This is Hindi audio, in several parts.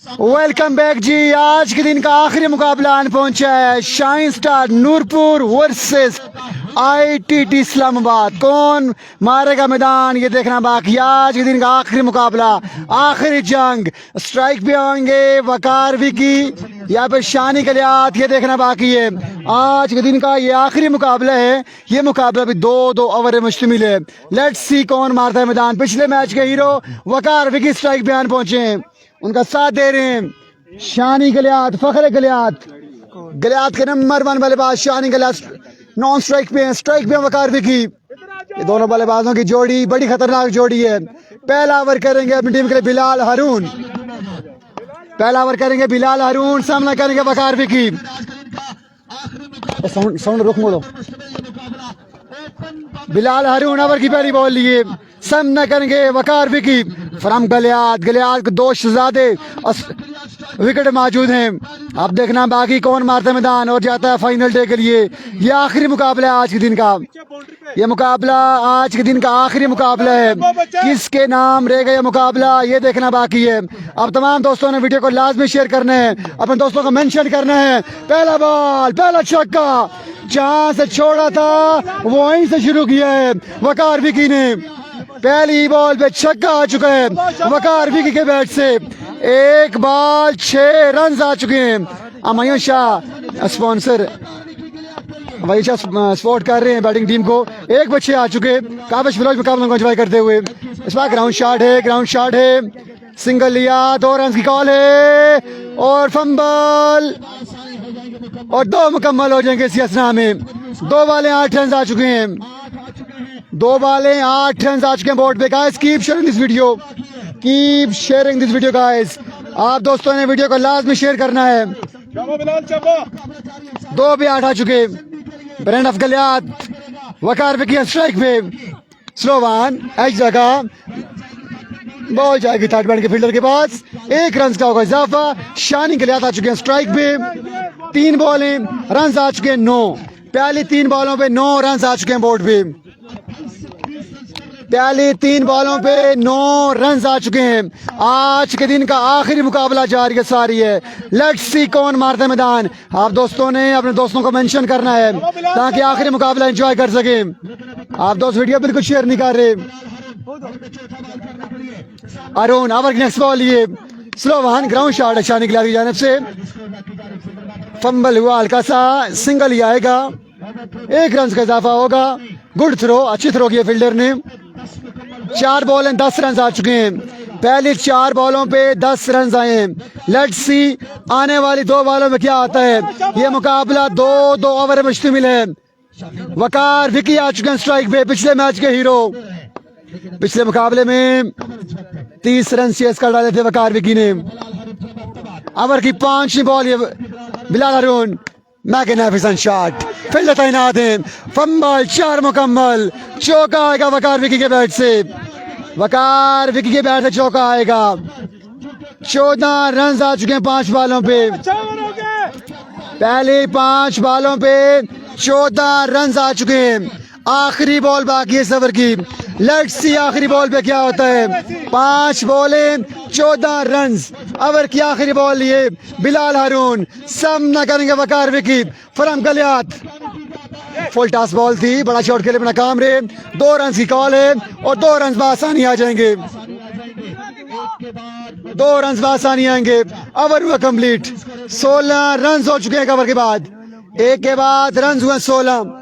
वेलकम बैक जी। आज के दिन का आखिरी मुकाबला आन पहुंचा है। Shine star Noorpur versus ITT Islamabad. कौन मारेगा मैदान ये देखना बाकी। आज के दिन का आखिरी मुकाबला, आखिरी जंग। स्ट्राइक पे आएंगे वकार विकी या फिर शानी कलियात, ये देखना बाकी है। आज के दिन का ये आखिरी मुकाबला है। ये मुकाबला भी दो ओवर में मुश्तमिल है। लेट्स सी कौन मारता है मैदान। पिछले मैच के हीरो वकार विकी स्ट्राइक पे आन पहुंचे हैं, उनका साथ दे रहे हैं शानी गलियात, फखर गलियात। गलियात के नंबर 1 बल्लेबाज शानी गलियात नॉन स्ट्राइक पे हैं। स्ट्राइक पे वकार विकी। ये दोनों बल्लेबाजों की जोड़ी बड़ी खतरनाक जोड़ी है। पहला ओवर करेंगे अपनी टीम के लिए बिलाल हारून। पहला ओवर करेंगे बिलाल हारून, सामना करेंगे वकार विकी। साउंड रुक मोड़ो। बिलाल हारून ओवर की पहली बॉल लिए, सामना करेंगे वकार विकी फ्रॉम गलियात। गलियात के 2 शहजादे विकेट मौजूद हैं। अब देखना बाकी कौन मारता मैदान और जाता है फाइनल डे के लिए। ये आखिरी मुकाबला है आज के दिन का। ये मुकाबला आज के दिन का आखिरी मुकाबला है। किसके नाम रहेगा ये मुकाबला, ये देखना बाकी है। अब तमाम दोस्तों ने वीडियो को लाजमी शेयर करना है, अपने दोस्तों को मेंशन करना है। पहला बॉल, पहला छक्का, जहां से छोड़ा था वहीं से शुरू किया है वकार विकी ने। पहली बॉल पे छक्का आ चुका है वकार विकी के बैट से। 1 बॉल 6 रन आ चुके हैं। अमयून शाह स्पॉन्सर वही शाह सपोर्ट कर रहे हैं बैटिंग टीम को। 1 बच्चे आ चुके। काबिश फिरोज मुकाबले को एंजॉय करते हुए। इस बार ग्राउंड शॉट है, ग्राउंड शॉट है। सिंगल लिया, 2 रन की कॉल है और फंबल और 2 मुकम्मल हो जाएंगे इस असना में। 2 बॉलें 8 रन आ चुके हैं। 2 बॉलें 8 रन आ चुके हैं बोर्ड पे। Guys keep sharing this video, keep sharing this video guys. आप दोस्तों ने वीडियो को लाजमी शेयर करना है। 2 पे 8 आ चुके। Brand of Galiyat, Waqar Vicky strike पे। स्लो वन, एक जगह बॉल जाएगी थर्ड बैट के फील्डर के पास। 1 रन का होगा इजाफा। शानी गलियात आ चुके हैं स्ट्राइक पे। 3 बॉलें, रन आ चुके हैं 9। पहली 3 बॉलों पे 9 रन आ चुके हैं बोर्ड पे। पहली 3 बॉलों पे 9 रन आ चुके हैं। आज के दिन का आखिरी मुकाबला जारी है सारी है। लेट्स सी कौन मारता है मैदान। आप दोस्तों ने अपने दोस्तों को मेंशन करना है ताकि आखिरी मुकाबला एंजॉय कर सके। आप दोस्त वीडियो बिल्कुल शेयर नहीं कर रहे। अरुण ओवर की नेक्स्ट बॉल, ये स्लो वन, ग्राउंड शॉट है शानी गिलारी की जानिब से। फंबल हुआ हल्का सा, सिंगल ही आएगा। 1 रन का इजाफा होगा। गुड थ्रो, अच्छी थ्रो की फील्डर ने। 4 बॉल 10 रन आ चुके हैं। पहली 4 बॉलों पे 10 रन आए हैं। लेट्स सी आने वाली 2 बॉलों में क्या आता है। ये मुकाबला 2 ओवर में मुश्तमिल है। वकार विकी आ चुके हैं स्ट्राइक पे, पिछले मैच के हीरो। पिछले मुकाबले में 30 रन चेस कर डाले थे वकार विकी ने। ओवर की 5वीं बॉल, ये बिलाल हारून, मैग्निफिसेंट शॉट, फील्डर तैनात हैं। फंबल, 4 मुकम्मल, चौका आएगा वकार विकी के बैट से। वकार विकी के बैट से चौका आएगा। 14 रन आ चुके हैं 5 बॉलों पे। पहले 5 बॉलों पे 14 रन आ चुके हैं। आखिरी बॉल बाकी है इस ओवर की। लेट्स सी आखिरी बॉल पे क्या होता है। 5 बॉलें 14 रन। ओवर की आखिरी बॉल लिए बिलाल हारून, सामना करेंगे Waqar Vicky from Galiyat. Full toss ball थी, बड़ा शॉट खेले अपना काम रहे। 2 रन की कॉल है और 2 रन बआसानी आ जाएंगे। 2 रन बआसानी आएंगे। ओवर हुआ कंप्लीट। 16 रन हो चुके हैं ओवर के बाद। 1 के बाद रन हुए 16।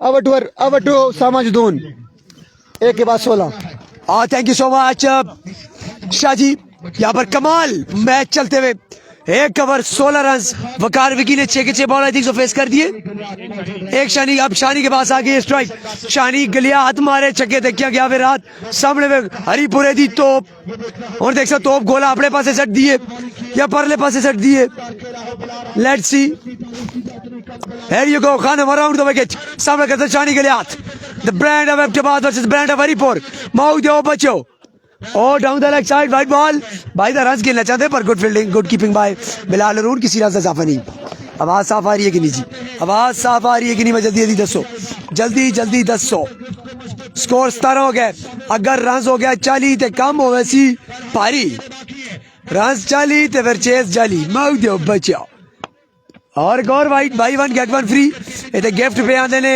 ओवर टू सामाजुद्दीन, 1 के बाद 16। Thank you so much Shah ji. यहाँ पर कमाल मैच चलते हुए 1 ओवर 16 रन। वकार विकी ने 6 के 6 बॉल आई थिंक फेस कर दिए। एक शानी, अब शानी के पास आ गई स्ट्राइक। शानी गलियात मारे छक्के देखिया गया फिर रात सामने में हरीपुरे दी तोप और देख सकते तोप गोला अपने पास सेट दिए या परले पास सेट दिए। Let's see, here you go, Khanum around the wicket. सामने करते Shani Galiyat. The brand of Ahmedabad versus brand of Haripur. माउथ दो बच्चों और down the leg side, wide ball. भाई द रन खेलना चाहते पर good fielding, good keeping by Bilal Haroon. किसी रास्ते से साफा नहीं। आवाज साफ आ रही है कि नहीं जी? आवाज साफ आ रही है कि नहीं? मैं जल्दी जल्दी 10 जल्दी 10 स्कोर 17 हो गए। अगर रन हो गया 40 ते कम हो वैसी भारी रन्स चाली ते फिर चेस जाली माउ दियो बच्चा और एक और white by one get one free ये गिफ्ट पे आते ने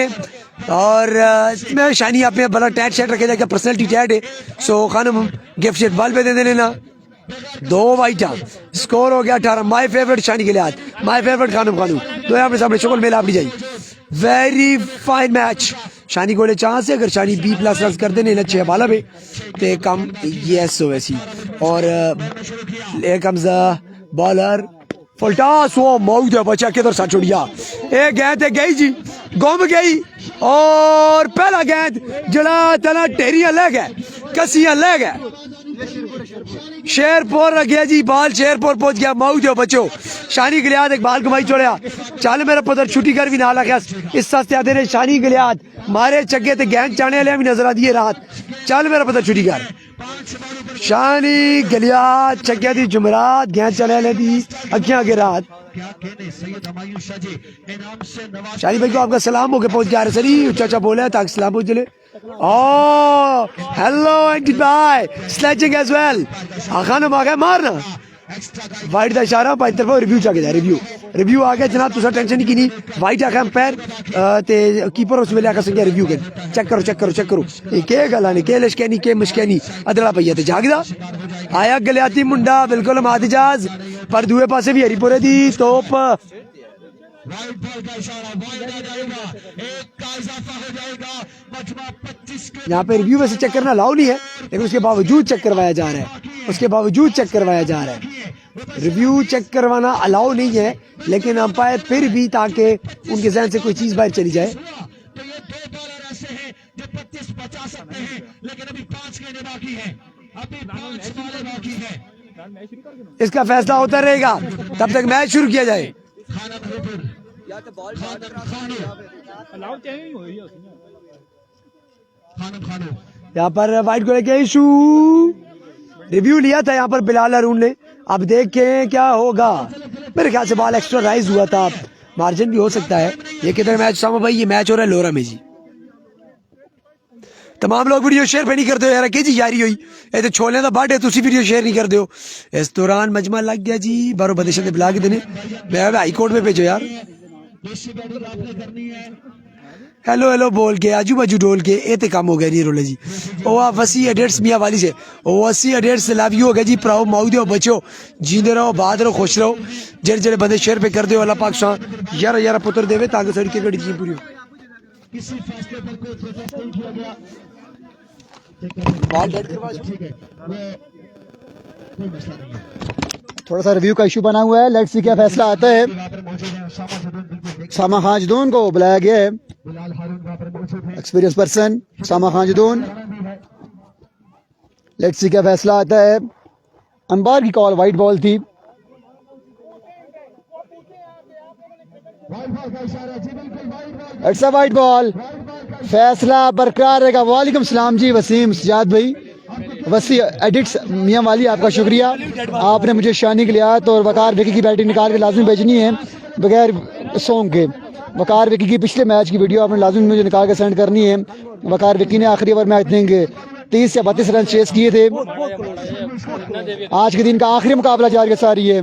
और मैं शानी अपने बड़ा टैट शैट रखे जाके पर्सनैलिटी टैट है सो खानम गिफ्ट शेट बाल पे दे देने ना 2 वाइटा स्कोर हो गया 18 माय फेवरेट शानी के लिए आज माय फेवरेट खानम खानू दो अपने सामने शक्ल मेला अपनी जाई वेरी फाइन मैच शानी गोले चांस है अगर शानी बी प्लस रन कर देने अच्छे बाला पे ते कम यस हो वैसी और here comes the bowler full toss वो मौज है बच्चा किधर सा छुड़िया एक गेंद है गई जी गुम गई और पहला गेंद जड़ा तना टेरिया ले गए कसियां ले गए शेरपुर रख गया जी बाल शेरपुर पहुंच गया मौज है बच्चों शानी गलियात एक बाल घुमाई छोड़या चल मेरा पुत्र छुट्टी कर भी ना लगा इस सस्ते आधे ने शानी गलियात मारे चगे ते गेंद चाने वाले भी नजर आ दिए रात चल मेरा पुत्र छुट्टी कर शानी गलियात चगे दी जुमरात गेंद चले वाले दी अखियां के रात शानी भाई को आपका सलाम होके पहुंच गया सरी चाचा बोले ताकि सलाम पहुंच चले hello and bye sledging as well खाना आ गया मारना वाइट का इशारा पाई तरफ रिव्यू च गया रिव्यू आ गया जनाब तुसा टेंशन नहीं की वाइट आखा अंपायर ते कीपर उस वेले आखा संख्या रिव्यू कर चेक करो ये के गल्ला ने के लशकैनी के मशकैनी अदला पईया ते जागदा आया गलियाती मुंडा बिल्कुल मादिजाज पर दूए पासे भी हरीपुरे दी तोप वाइट बॉल का इशारा बॉल आ जाएगा एक का इजाफा हो जाएगा मजमा 25 के यहाँ पे रिव्यू वैसे चेक करना अलाउ नहीं है लेकिन उसके बावजूद चेक करवाया जा रहा है रिव्यू चेक करवाना अलाउ नहीं है लेकिन अंपायर फिर भी ताकि उनके जहन से कोई चीज बाहर चली जाए तो ये 2 बॉलर ऐसे हैं जो 25 बचा सकते हैं लेकिन अभी 5 गेंदें बाकी हैं अभी 5 बॉलें बाकी हैं इसका फैसला होता रहेगा तब तक मैच शुरू किया जाए खाना भरपूर खानो यहाँ पर वाइट को लेके इशू रिव्यू लिया था यहाँ पर बिलाल अरुण ने अब देखें क्या होगा मेरे ख्याल से बॉल एक्स्ट्रा राइज हुआ था मार्जिन भी हो सकता है ये किधर मैच सामा भाई ये मैच हो रहा है लोरा में जी तमाम लोग वीडियो शेयर पे नहीं करते हो यार के जी यारी हुई ये तो छोले का बर्थ है तुसी वीडियो शेयर नहीं करते हो इस दौरान मजमा लग गया जी बारो बदेश ने बुला के देने मैं हाई कोर्ट में भेजो यार हेलो हेलो बोल के आजू बाजू डोल के ये तो काम हो गया नहीं रोले जी ओ आप 80 एडेट्स मियाँ वाली से ओ 80 एडेट्स लव यू हो गया जी प्राओ माऊ दो बचो जींदे रहो बात रहो खुश रहो जेड़े जेड़े बंदे शेयर पे कर दो अल्लाह पाक सा यार यार पुत्र देवे ताकि सारी क्रिकेट टीम पूरी हो किसी फैसले पर कोई प्रोटेस्ट नहीं किया गया बॉल डेड करवा ठीक है वो कोई मसला नहीं है थोड़ा सा रिव्यू का इशू बना हुआ है लेट्स सी क्या फैसला आता है वहाँ पर मौजूद है सामा खान जदून को बुलाया गया है बिलाल हारून वहाँ पर मौजूद है experience person Sama Khan Jadoon let's see क्या फैसला आता है अंपायर की कॉल वाइट बॉल थी वाइट बॉल का इशारा जी बिल्कुल white ball it's a wide ball फैसला बरकरार रहेगा वालेकुम सलाम जी वसीम सजाद भाई वसी एडिट्स मियाँ वाली आपका शुक्रिया आपने मुझे शानी गलियात और वकार विकी की बैटिंग निकाल के लाजमी भेजनी है बगैर सॉन्ग के वकार विकी की पिछले मैच की वीडियो आपने लाजमी मुझे निकाल के सेंड करनी है वकार विकी ने आखिरी ओवर में आई थिंक 30 या 32 रन चेस किए थे आज के दिन का आखिरी मुकाबला जारी सारी है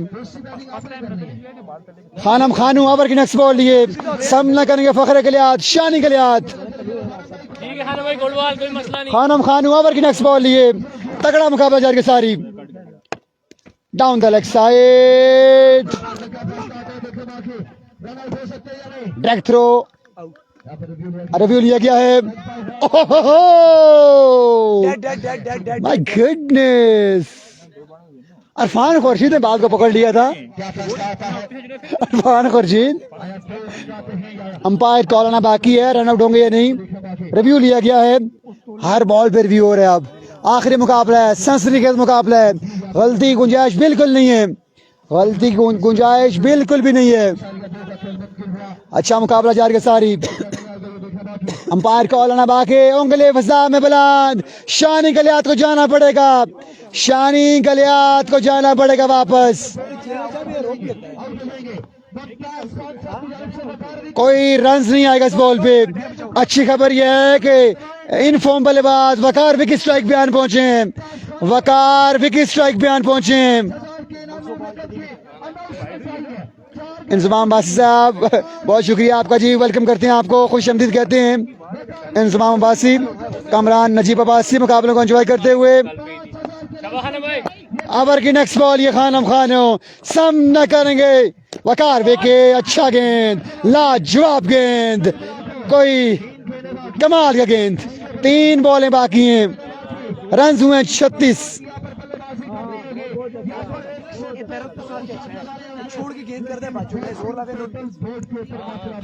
खानम खानू ओवर की नेक्स्ट बॉल लिए सामना करेंगे फखर गलियात शानी गलियात खानम खानू ओवर की नेक्स्ट बॉल लिए तगड़ा मुकाबला जारी सारी down the leg side direct throw review लिया गया है माय गुडनेस अरफान खुर्शीद ने बात को पकड़ लिया था अरफान खुर्शीद अंपायर कॉल आना बाकी है रन आउट होंगे या नहीं रिव्यू लिया गया है हर बॉल पे रिव्यू हो रहा है अब आखिरी मुकाबला है सनसनीखेज मुकाबला है गलती की गुंजाइश बिल्कुल नहीं है गलती की गुंजाइश बिल्कुल भी नहीं है अच्छा मुकाबला जारी सारी अंपायर कॉल आना बाकी उंगली फसा में बुलंद शानी गलियात को जाना पड़ेगा शानी गलियात को जाना पड़ेगा वापस कोई रन नहीं आएगा इस बॉल पे अच्छी खबर यह है कि इन फॉर्म बल्लेबाज वकार विकी स्ट्राइक बयान पहुंचे हैं वकार विकी स्ट्राइक बयान पहुंचे हैं इंजमाम अब्बासी साहब बहुत शुक्रिया आपका जी, वेलकम करते हैं आपको, खुश आमदीद कहते हैं। इंजमाम अब्बासी, कामरान नजीब अब्बासी मुकाबलों को एंजॉय करते हुए। ओवर की नेक्स्ट बॉल ये खानम खानो सामना करेंगे वकार विके, अच्छा गेंद, लाजवाब गेंद, कोई कमाल का गेंद। 3 बॉलें बाकी हैं, रन हुए हैं 36।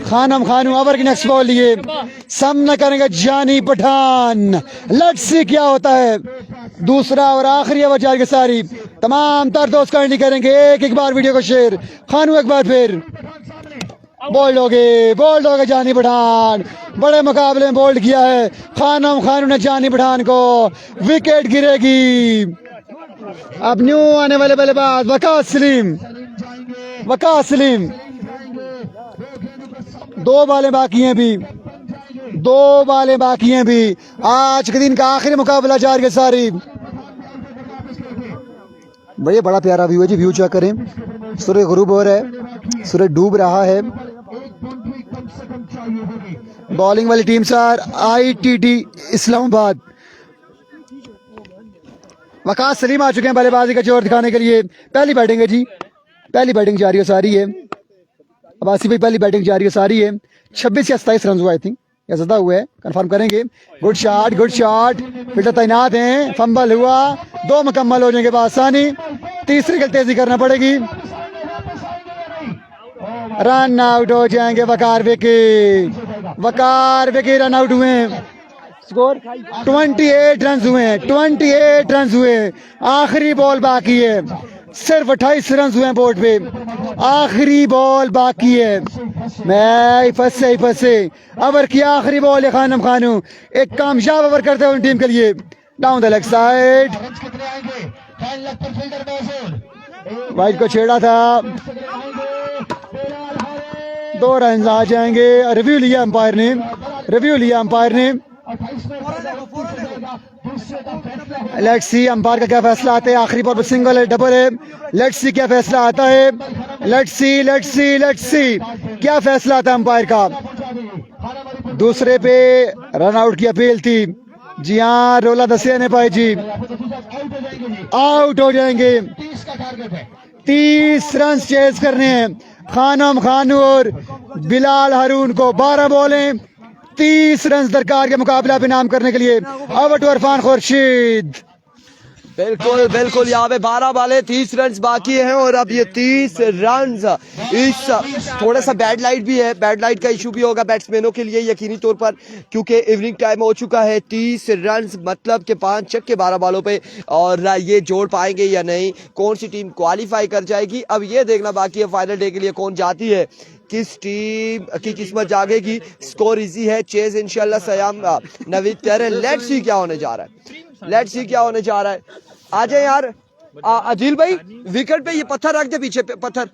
खानम खानू ओवर की नेक्स्ट बॉल लिए सामना करेंगे जानी पठान। लेट्स सी क्या होता है। दूसरा और आखिरी ओवर जारी के सारी तमाम तर दोस्त काइंडली करेंगे एक बार वीडियो को शेयर। खानू एक बार फिर बोल्ड हो गए जानी पठान, बड़े मुकाबले में बोल्ड किया है खानम खानू ने जानी पठान को, विकेट गिरेगी। अब न्यू आने वाले बल्लेबाज वकास सलीम। 2 बॉलें बाकी हैं भी, 2 बॉलें बाकी हैं भी। आज के दिन का आखिरी मुकाबला जारी के सारी। बड़े बड़ा प्यारा व्यू है जी, व्यू चेक करें। सूरज गुरूब हो रहा है, सूरज डूब रहा है। बॉलिंग वाली team sir ITT Islamabad. Waqas Saleem आ चुके हैं बल्लेबाजी का जोर दिखाने के लिए। पहली बैटिंग है जी, पहली बैटिंग जारी है सारी है। अब्बासी भाई पहली बैटिंग जारी है सारी है। 26 या 27 रन हुआ आई थिंक, या ज्यादा हुआ है, कंफर्म करेंगे। गुड शॉट, फील्डर तैनात हैं, फंबल हुआ, 2 मुकम्मल होने के बाद आसानी, तीसरी गल तेजी करना पड़ेगी। रन आउट हो जाएंगे वकार विकी रन आउट हुए। स्कोर 28 रन हुए। आखिरी बॉल बाकी है, सिर्फ 28 रन हुए हैं बोर्ड पे, आखिरी बॉल बाकी है। मैं फंसे ओवर की आखिरी बॉल है खानम खानू, एक कामयाब ओवर करते हुए टीम के लिए। Down the leg side, wide को छेड़ा था, 2 रन आ जाएंगे। रिव्यू लिया अंपायर ने। लेट्स सी अंपायर का क्या फैसला आता है। आखिरी बॉल पर सिंगल है, डबल है। लेट्स सी क्या फैसला आता है। लेट्स सी क्या फैसला आता है अंपायर का। दूसरे पे रन आउट की अपील थी जी हाँ, रोला दसिया ने पाई जी, आउट हो जाएंगे। 30 रन चेज करने हैं खानम खानू और बिलाल हारून को। 12 बॉलें 30 रन दरकार के मुकाबला पे नाम करने के लिए। Over to Irfan Khurshid. बिल्कुल यहाँ पे 12 बॉलें 30 रन बाकी हैं और अब ये 30 रन इस थोड़ा सा बैड लाइट भी है, बैड लाइट का इशू भी होगा बैट्समैनों के लिए यकीनी तौर पर, क्योंकि इवनिंग टाइम हो चुका है। 30 रन मतलब के 5 छक्के 12 बॉलों पे, और ये जोड़ पाएंगे या नहीं, कौन सी टीम क्वालिफाई कर जाएगी, अब ये देखना बाकी है फाइनल डे के लिए कौन जाती है, किस टीम की किस्मत जागेगी। स्कोर इजी है, चेज इंशाल्लाह सयाम नवीद तेरे। लेट्स सी क्या होने जा रहा है। आ जाए यार अदिल भाई, विकेट पे ये पत्थर रख दे, पीछे पे पत्थर,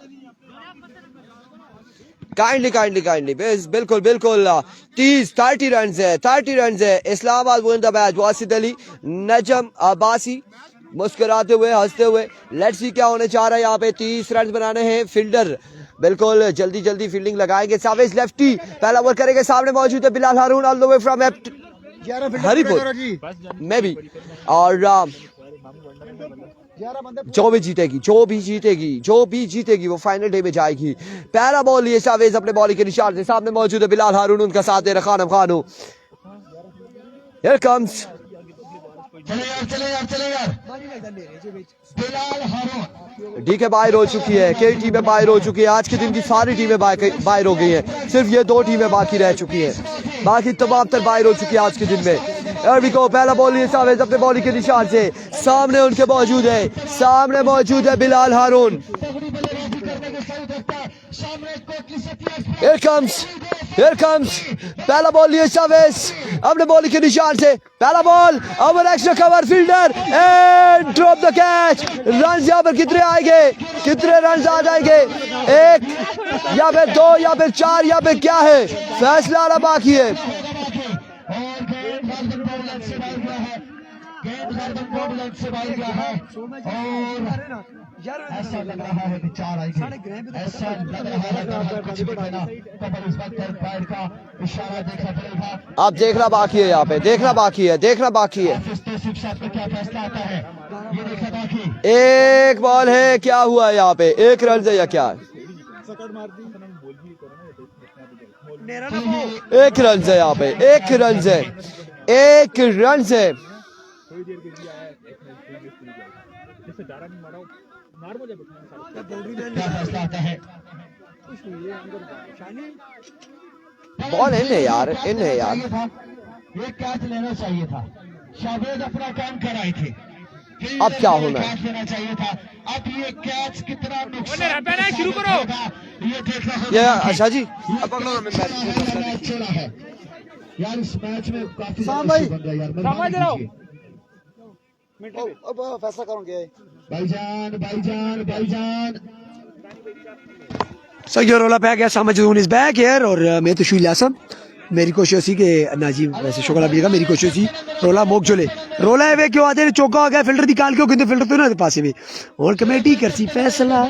काइंडली बिल्कुल 30 रन है। इस्लामाबाद मुंदाबाद, वासिद अली, नजम अब्बासी मुस्कुराते हुए हंसते हुए। लेट्स सी क्या होने जा रहा है यहाँ पे। 30 रन बनाने हैं। फील्डर बिल्कुल जल्दी फील्डिंग लगाएंगे। सावेज लेफ्टी पहला ओवर करेंगे। सामने मौजूद है Bilal Haroon all the way from Haripur में भी, और जो भी जीतेगी वो फाइनल डे में जाएगी। पहला बॉल ये सावेज अपने बॉलिंग के निशान से, सामने मौजूद है बिलाल हारून, उनका साथ दे रहा खानम खानू। Here comes चले यार बिलाल हारून। डीके बाहर हो चुकी है, कई टीमें बाहर हो चुकी है। आज के दिन की सारी टीमें बाहर हो गई हैं, सिर्फ ये 2 टीमें बाकी रह चुकी हैं, बाकी तमाम तर बाहर हो चुकी है आज के दिन में। पहला बॉल ये सावेज अपने बॉलिंग के निशान से, सामने उनके मौजूद है बिलाल हारून। Here comes पहला बॉल लिए सावेज अपने बॉलिंग के निशान से, पहला ball over extra cover, fielder and drop the catch. Run यहाँ पर कितने रन आ जाएंगे, 1 या फिर 2 या फिर 4 या फिर क्या है, फैसला आना बाकी है। ऐसा लग रहा है कि 4 आएंगे, ऐसा लग रहा है कि कुछ भी कहना, कमर इस वक्त पैर का इशारा देखना पड़ेगा। आप देखना बाकी है, यहाँ पे देखना बाकी है, देखना बाकी है। शिक्षा में क्या फैसला आता है ये देखना बाकी। एक बॉल है, क्या हुआ है यहाँ पे, 1 रन है या क्या है? 1 रन है यहाँ पे, 1 रन है, 1 रन है। क्या फैसला आता है? बॉल इन है यार, इन है यार। ये कैच लेना चाहिए था, शावेद अपना काम कर रहे थे। अब क्या होना है? कैच लेना चाहिए था। अब ये कैच कितना नुकसान शुरू करो, ये देखना होगा। ये अच्छा जी, अब पकड़ो ना, मैं मैच चला है यार, इस मैच में काफी साम भाई, बन रहा है यार। मेहरबानी कीजिए। अब फैसला करूंगे भाईजान भाईजान भाईजान। So your roll up है Samajun is back here और मैं तो शुई लासम। मेरी कोशिश थी कि नाजी वैसे शुक्ला भी मेरी कोशिश थी रोला मोक जोले रोला है वे क्यों आते चौका हो गया फिल्टर निकाल के क्यों फिल्टर तो ना पास में और कमेटी करती फैसला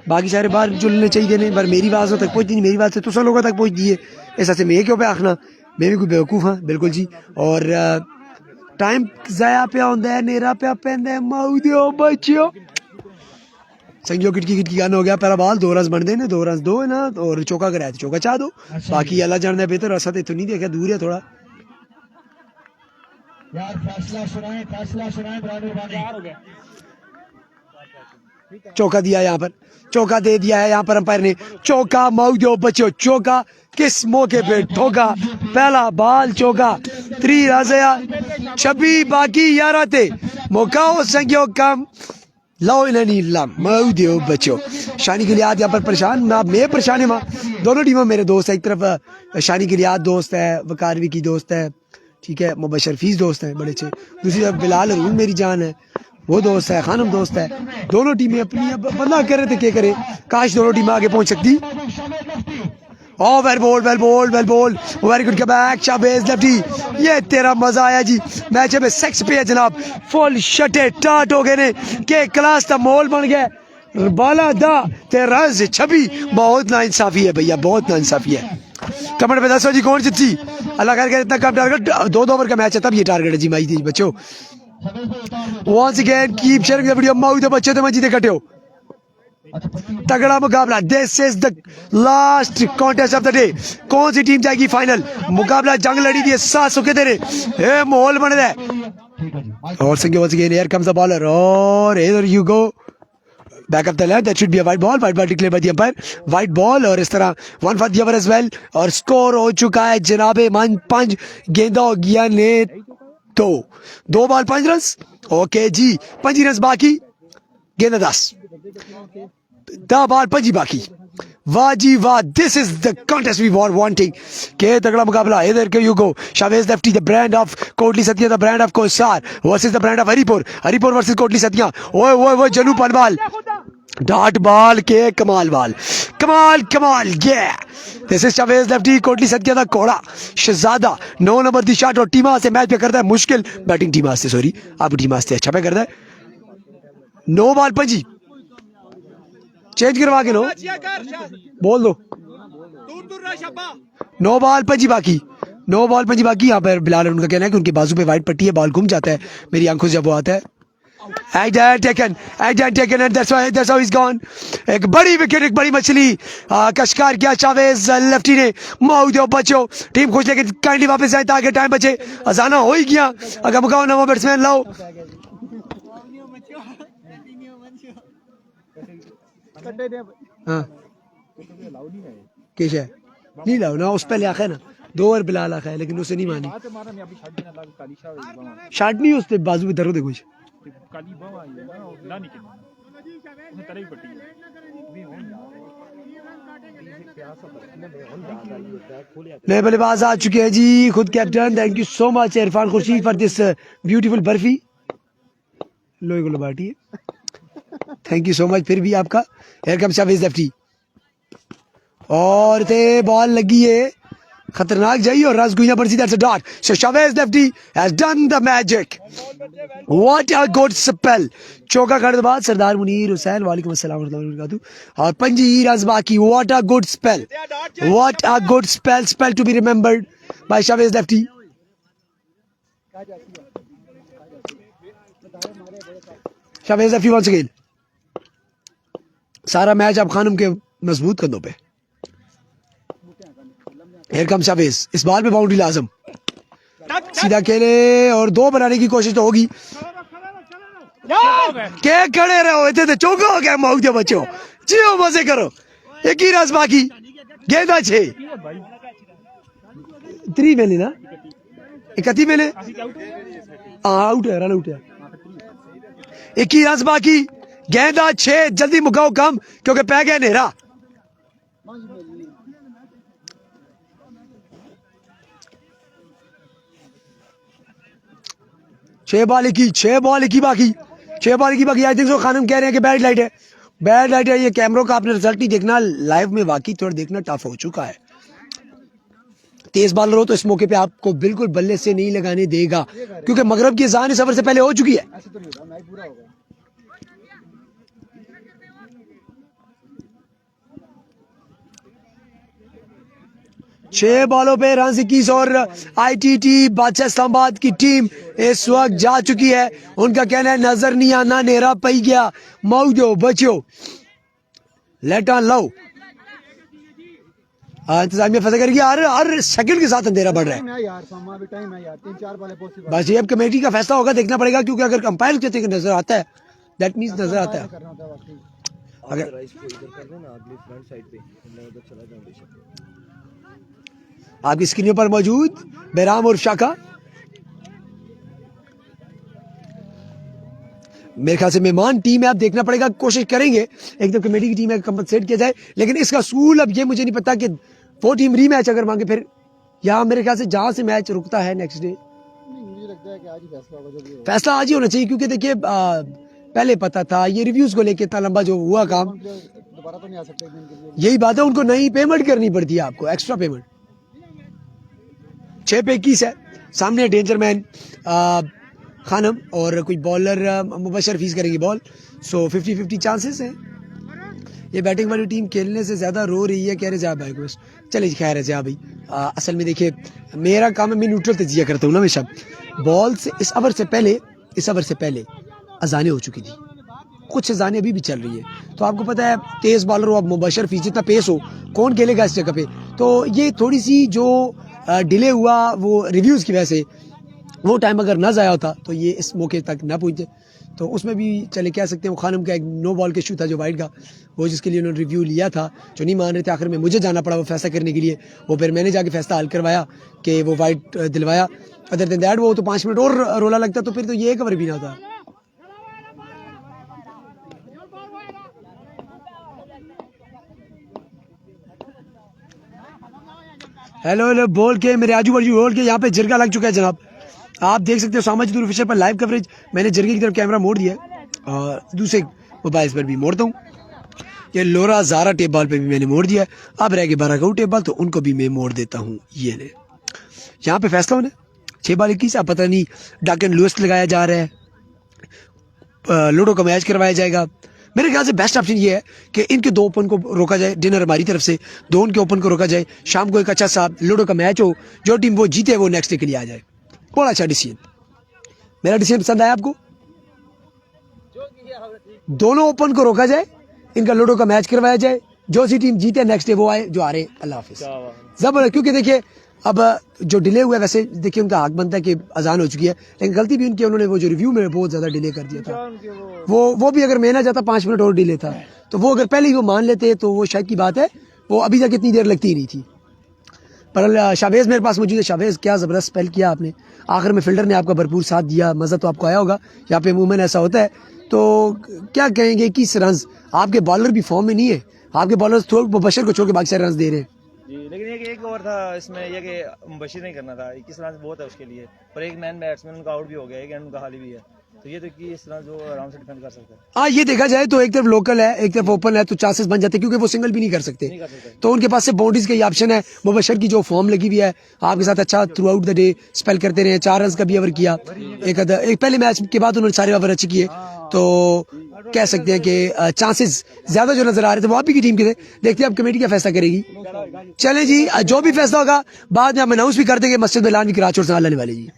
बाकी सारे बाहर जुलने चाहिए नहीं पर मेरी आवाज तक पहुंचती नहीं मेरी बात से तुसा लोगों तक पहुंचती है ऐसा से मैं क्यों पे आखना मैं भी कोई बेवकूफ हाँ बिल्कुल जी और टाइम जाया पे आंदा है नेरा पे पेंदा है माऊ दियो बच्चियो संजो किटकी गाना हो गया पहला बाल 2 रन बनते हैं 2 रन 2 है ना और चौका कराया तो चौका चाह दो बाकी अल्लाह जानता है बेहतर ऐसा तो नहीं देखा दूर है थोड़ा यार फैसला सुनाए ब्रांड चौका दिया यहाँ पर चौका दे दिया है यहाँ पर अंपायर ने चौका माऊ दो बच्चों चौका किस मौके पे ठोका पहला बाल चौका 3 रन 26 बाकी 11 थे मौका हो संख्या कम लाओ नहीं लाम माऊ दियो बच्चों शानी के लिए आज यहाँ पर परेशान मैं परेशान है दोनों टीमों मेरे दोस्त है एक तरफ शानी के लिए आज दोस्त है वकारवी की दोस्त है ठीक है मुबशर फीस दोस्त है बड़े अच्छे दूसरी तरफ बिलाल अरून मेरी जान है वो दोस्त है खानम दोस्त है दोनों टीमें अपनी बंदा कर रहे थे क्या करे काश दोनों टीमें आगे पहुंच सकती Oh, well ball. Very good comeback. Chavez lefty. ये तेरा मजा आया जी मैच में सेक्स पे है जनाब फुल शटे टाट हो गए ने के क्लास का माहौल बन गया बाला दा ते रज छवि बहुत नाइंसाफी है भैया बहुत नाइंसाफी है कमेंट में दसो जी कौन जीती अल्लाह करके इतना कम टारगेट 2 ओवर का मैच है तब ये टारगेट है जी माई थी बच्चों once again keep sharing the video माऊ तो बच्चे तो मैं जीते कटे हो तगड़ा मुकाबला this is the last contest of the day कौन सी टीम जाएगी फाइनल मुकाबला जंग लड़ी दी साथ सुखे तेरे ए माहौल बन रहा है और संगे once again here comes the bowler और here you go back of the left that should be a wide ball declare by the umpire wide ball और इस तरह 1 for the over as well और स्कोर हो चुका है जनाबे मान 5 गेंदा हो गया ने 2 बॉल 5 रन ओके जी 5 रन बाकी गेंदा 10 बॉल 5 बाकी वाह जी वाह this is the contest we were wanting के तगड़ा मुकाबला इधर के you go Shavez lefty the brand of Kotli Sattian the brand of Kosar versus the brand of Haripur versus Kotli Sattian ओए जनू पनवाल डॉट बॉल के कमाल ये this is Shavez lefty Kotli Sattian दा कोड़ा शहजादा 9 नंबर दी शॉट और टीम से मैच पे करता है मुश्किल बैटिंग टीम से सॉरी आप टीम से अच्छा पे करता है 9 बॉल 5 चेंज करवा के लो बोल दो 9 बॉल 5 बाकी 9 बॉल 5 बाकी यहाँ पर बिलाल उनका कहना है कि उनके बाजू पे वाइट पट्टी है बॉल घूम जाता है मेरी आंखों से जब वो आता है taken and that's how he's gone एक बड़ी विकेट एक बड़ी मछली का शिकार किया चावेज लेफ्टी ने माऊ दो बच्चों टीम खुश लेकिन काइंडली वापस आए ताकि टाइम बचे अजाना हो ही गया अगर मुकाओ नवा बैट्समैन लाओ हाँ कैसे नहीं लाओ ना उस पहले आखा है ना 2 ओवर बिलाल आखा है लेकिन उसे नहीं मानी शार्ट नहीं उसने बाजू में दर्द है कुछ नए बल्लेबाज आ चुके हैं जी खुद captain thank you so much Irfan Khurshid for this beautiful barfi लोहे को लबाटी थैंक यू सो मच फिर भी आपका हियर कम्स शावेज लेफ्टी और ते बॉल लगी है खतरनाक जाइए और रस गुइया पर सीधा dot so Shavez lefty has done the magic what a good spell चौका करने के बाद सरदार मुनीर हुसैन वालेकुम अस्सलाम वरहमतुल्लाहि वबरकातुहू और पंजी रस बाकी what a good spell to be remembered by Shavez lefty Shavez lefty once again सारा मैच अब खानम के मजबूत कंधों पे Here comes शावेज इस बार पे बाउंड्री लाजम सीधा खेले और 2 बनाने की कोशिश तो होगी क्या खड़े रहो इतने तो चौका हो गया माउथ दे बच्चों जियो मजे करो एक ही रस बाकी गेंदा 6 3 मैंने ना 31 मैंने आउट है रन आउट है एक ही रस बाकी गेंदा 6 जल्दी मुकाओ कम क्योंकि पै गया नेरा छह बॉल की बाकी आई थिंक सो खानम कह रहे हैं कि बैड लाइट है ये कैमरों का आपने रिजल्ट नहीं देखना लाइव में वाकई थोड़ा देखना टफ हो चुका है तेज बॉलर हो तो इस मौके पे आपको बिल्कुल बल्ले से नहीं लगाने देगा क्योंकि मगरब की अज़ान इस ओवर से पहले हो चुकी है 6 बॉलों पे रन 21 और आईटीटी बादशाह इस्लामाबाद की टीम इस वक्त जा चुकी है उनका कहना है नजर नहीं आना नेरा पई गया मौजो बचो लेट ऑन लो इंतजामिया फंसा करेगी हर सेकंड के साथ अंधेरा बढ़ रहा है बस ये अब कमेटी का फैसला होगा देखना पड़ेगा क्योंकि अगर कंपायर कहते हैं नजर आता है दैट मींस नजर आता है अगर आपकी स्क्रीन पर मौजूद बेराम और शाखा मेरे ख्याल से मेहमान टीम है आप देखना पड़ेगा कोशिश करेंगे एकदम कमेटी की टीम है कंपनसेट किया जाए लेकिन इसका सूल अब ये मुझे नहीं पता कि वो टीम रीमैच अगर मांगे फिर यहाँ मेरे ख्याल से जहां से मैच रुकता है नेक्स्ट डे मुझे लगता है कि आज ही फैसला आज ही होना चाहिए क्योंकि देखिए पहले पता था ये रिव्यूज को लेके इतना लंबा जो हुआ काम दोबारा तो नहीं आ सकते यही बात है उनको नई पेमेंट करनी पड़ती है आपको एक्स्ट्रा पेमेंट 6 पे 21 है सामने डेंजर मैन खानम और कोई बॉलर मुबशर फीस करेंगे बॉल सो 50-50 चांसेस हैं ये बैटिंग वाली टीम खेलने से ज़्यादा रो रही है कह रहे जा भाई बस चले खैर है जा भाई असल में देखिए मेरा काम है मैं न्यूट्रल तजिया करता हूँ ना हमेशा बॉल से इस ओवर से पहले अजानें हो चुकी थी कुछ अजानें अभी भी चल रही है तो आपको पता है तेज़ बॉलर हो अब मुबशर फीस जितना पेस हो कौन खेलेगा इस जगह पे तो ये थोड़ी सी जो डिले हुआ वो रिव्यूज़ की वजह से वो टाइम अगर ना ज़ाया होता तो ये इस मौके तक ना पहुँचे तो उसमें भी चले कह सकते हैं वो खानम का एक नो बॉल के इशू था जो वाइड का वो जिसके लिए उन्होंने रिव्यू लिया था जो नहीं मान रहे थे आखिर में मुझे जाना पड़ा वो फैसला करने के लिए वो फिर मैंने जाके फैसला हल करवाया कि वो वाइड दिलवाया अदर देन दैट वो तो 5 मिनट और रोला लगता तो फिर तो ये कवर भी ना था हेलो बोल के मेरे आजू बाजू बोल के यहाँ पे जिरगा लग चुका है जनाब आप देख सकते हो सामाजिक दूरी फिशर पर लाइव कवरेज मैंने जिरगे की तरफ कैमरा मोड़ दिया है और दूसरे मोबाइल पर भी मोड़ता हूँ ये लोरा ज़ारा टेप बॉल पे भी मैंने मोड़ दिया है अब रह गए 12 गऊ टेप बॉल तो उनको भी मैं मोड़ देता हूँ ये ले यहाँ पे फैसला होने 6 बॉल 21 अब पता नहीं डाकन लुइस लगाया जा रहा है लूडो का मैच करवाया जाएगा मेरे ख्याल से बेस्ट ऑप्शन ये है कि इनके 2 ओपन को रोका जाए डिनर हमारी तरफ से 2 उनके ओपन को रोका जाए शाम को एक अच्छा सा लूडो का मैच हो जो टीम वो जीते वो नेक्स्ट डे के लिए आ जाए बड़ा अच्छा डिसीजन मेरा डिसीजन पसंद आया आपको दोनों ओपन को रोका जाए इनका लूडो का मैच करवाया जाए जो सी टीम जीते नेक्स्ट डे वो आए जो हारे अल्लाह हाफिज जबरदस्त क्योंकि देखिए अब जो डिले हुआ है वैसे देखिए उनका हक बनता है कि अजान हो चुकी है लेकिन गलती भी उनकी उन्होंने वो जो रिव्यू में बहुत ज्यादा डिले कर दिया था वो भी अगर मैं ना जाता 5 मिनट और डिले था तो वो अगर पहले ही वो मान लेते तो वो शायद की बात है वो अभी तक इतनी देर लगती ही नहीं थी पर शावेज मेरे पास मौजूद है शावेज क्या ज़बरदस्त स्पेल किया आपने आखिर में फील्डर ने आपका भरपूर साथ दिया मज़ा तो आपको आया होगा यहाँ पे अमूमन ऐसा होता है तो क्या कहेंगे 21 रन आपके बॉलर भी फॉर्म में नहीं है आपके बॉलर बशर को छोड़ के बाकी सारे रन दे रहे हैं जी लेकिन एक ओवर था इसमें यह कि बशीर नहीं करना था 21 रन बहुत है उसके लिए पर एक मैन बैट्समैन उनका आउट भी हो गया एक उनका हाली भी है तो ये तो कि इस तरह जो आराम से डिफेंड कर सकता है। हाँ, ये देखा जाए तो एक तरफ लोकल है, एक तरफ ओपन है, तो चांसेस बन जाते हैं क्योंकि वो सिंगल भी नहीं कर सकते। तो उनके पास से बाउंड्रीज का ये ऑप्शन है। मुबशर की जो फॉर्म लगी हुई है आपके साथ, अच्छा through out the day spell करते रहे, 4 रन का भी ओवर किया। एक पहले मैच के बाद उन्होंने सारे ओवर अच्छे किए, तो कह सकते हैं कि चांसेस ज्यादा जो नजर आ रहे थे वो आप ही की टीम के थे। देखते हैं अब कमेटी क्या फैसला करेगी। चले जी, जो भी फैसला होगा बाद में हम अनाउंस भी कर देंगे। मस्जिद में ऐलान भी करा छोड़ से लाने वाले जी।